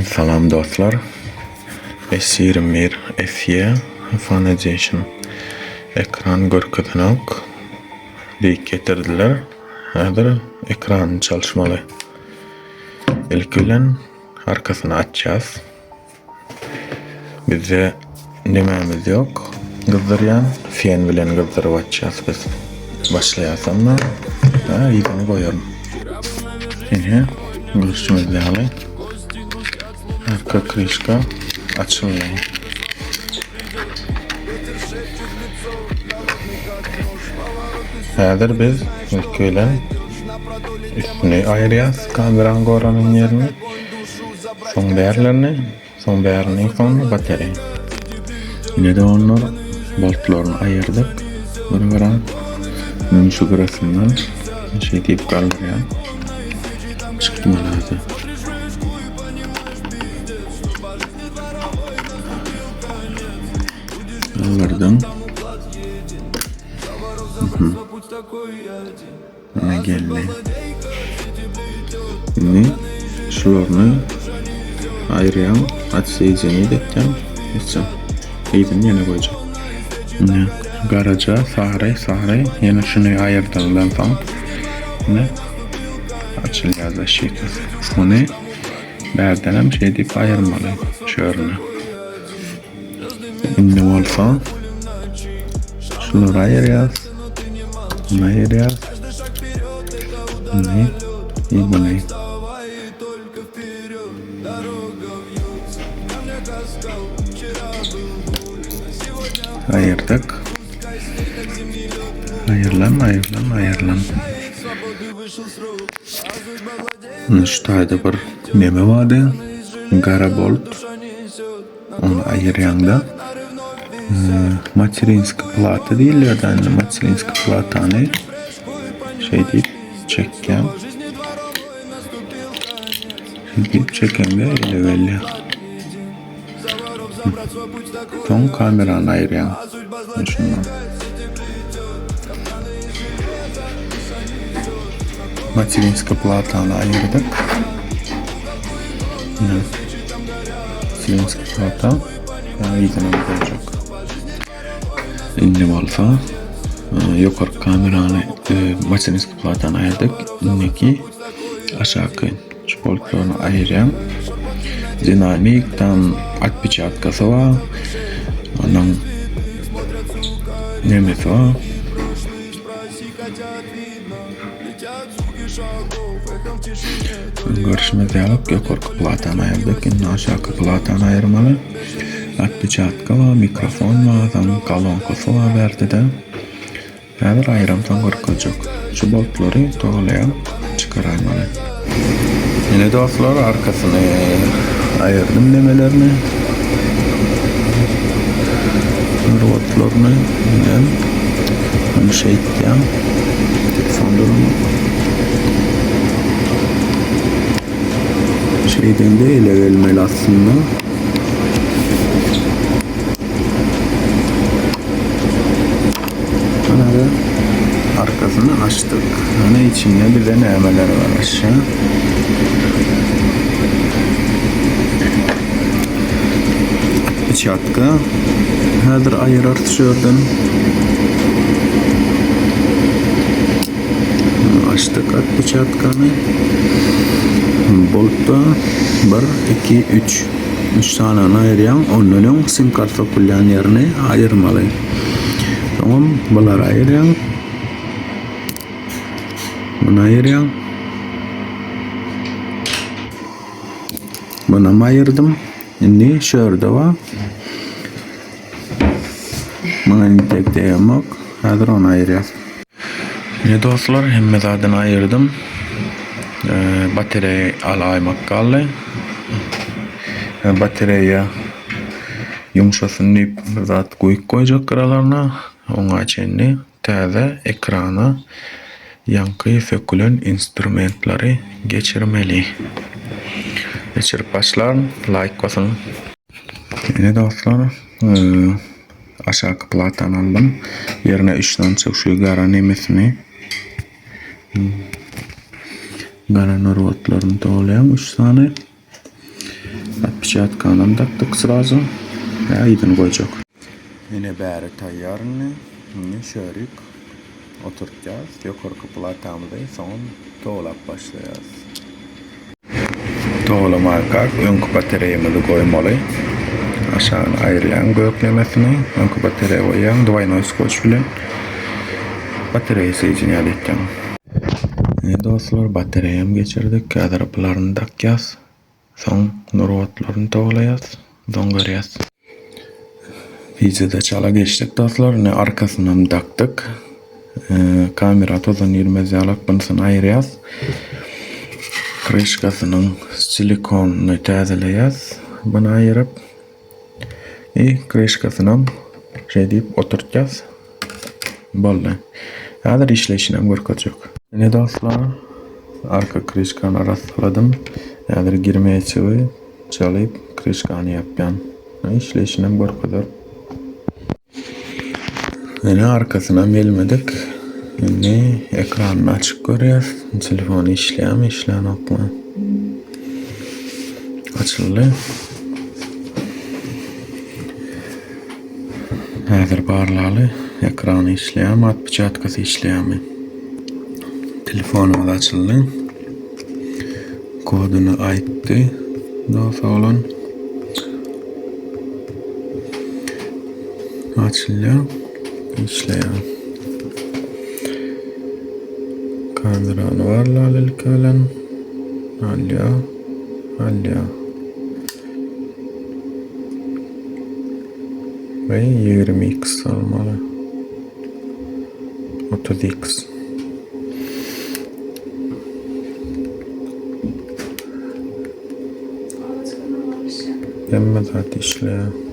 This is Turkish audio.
Salam dostlar. S21 FE Foundation ekran görkezini dik getirdiler. Hazır ekran çalışmalı. İlk bilen arkasını açacağız. Bize nememiz yok. Kızdıryan fen bilen kızdırıp açacağız biz. Başlayasam da iyisini koyalım. Şimdi görüşümüzle alayım. Arka krişka açılıyor. Hazır biz ilk öyle üstüne ayıracağız kameranın oranın yerini. Son değerlerini sonra batarya. Yine de onlar boltlarını ayırdık. Bunu varan şu grafından şey deyip kaldırıyor. Çıktı lazım. Alırdım. Ne geldi? Şimdi şularını ayırıyorum. Açsa iyicini edeceğim. İyicini yine koyacağım. Ne? Garaja sahre. Yine şunu ayırdığımdan sonra ne? Açılacağız aşağıya. Bunu berdenem şey deyip ayırmalı. Şöyle. Şimdi olsa şunları ayıracağız. Bunu ayıracağız. Ne? İyi bu ne? Ayırdık. Ayırlan. Şu tayda bir neme vardı. Gara bolt. Onu ayıryan da materinska plata değillerden materinska platanı şey deyip çekken. Çekken de ele belli. Son kameranı ayıryan. Şundan. Materinska platanı ayırdık. Materinska plata iyiden olacak. İndim alfa. Yukarı kameranı materinska platanı ayırdık. İndeki aşağı kayın. Şu boltlarını ayıryan. Dinamikten отпечаткасы var. Onun nemesi var. Görüşmede alıp yukarı platanı ayırdık. Şimdi aşağı platanı ayırmalı. Отпечатка var, mikrofon var, kolonkası var verdi de. Her ayırımdan korkacak. Şu boltları doğrulayıp çıkaraymalı. Yine dostlar arkasını ayırdım nemelerini. Robotlarını yine onu şey edeceğim. Telefon durumu. Şeyden de ele vermeli aslında. Bunları arkasını açtık. Hani içinde bir de nemeler var aşağı. Отпечатка. Hazır ayırar tişörtün. Açtık отпечатканы. Bolt'ta 1, 2, 3. 3 tane ayıryan. Onun sim kart sokulyan yerine ayırmalı. Tamam. Bunları ayıryan. Bunu ayıryan. Bunu ayırdım. Şimdi şurada var. Manyetikte yamak. Hazır onu ayıracağız. Ne dostlar hem zaten ayırdım. Bataryayı alaymak kaldı. Bataryaya yumuşasın deyip zat koyacak aralarına. Onun için taze ekrana yankı sökülen instrumentları geçirmeli. Geçirip başlayın. Like basın. Ne dostlar aşağı platan aldım. Yerine 3 tane şu gara nemesini gara robotlarını doğrayan 3 tane atpıçatkandan taktık sırası. Aydın koyacak. Yine bäri tayyarını. Yine şörik. Oturtacağız. Yokarkı platamızda son toğlap başlayacağız. Toğlamarkak önkü bataryamızı koymalı. Aşağına ayıryan göklemesini. Önkü bataryaya koyyan. Duvayna skoç bilen. Bataryayı seyicini edeceğim. Dostlar bataryam geçirdik. Adaraplarını takacağız. Son nurvatlarını toğlayacağız. Son göreceğiz. Videoda çala geçtik dostlar. Ne arkasından taktık. Kamera tozan yirmez yalak bunusunu ayırıyaz. Krışkasının silikonunu təzeleyaz. Bunu ayırıp krışkasını şey deyip oturtacağız. Bolly. Hazır işleşinem görkecek. Ne dostlar? Arka krışkanı arasaladım. Hazır girmeye çığı çalıp krışkanı yapyan. İşleşinem görkecek. Yine arkasına melmedik. Şimdi ekranını açık görüyoruz. Telefonu işleyen okla. Açıldı. Hazır bağlalı. Ekranı işleyen, atpıçatkası işleyen. Telefonumuz açıldı. Kodunu ayttı. Daha sağ olun. Açılıyor. İşleyen. Kameranı var lalelik ölen. Alya. Ve 20x almalı. 30x. Yemme zaten işleyen.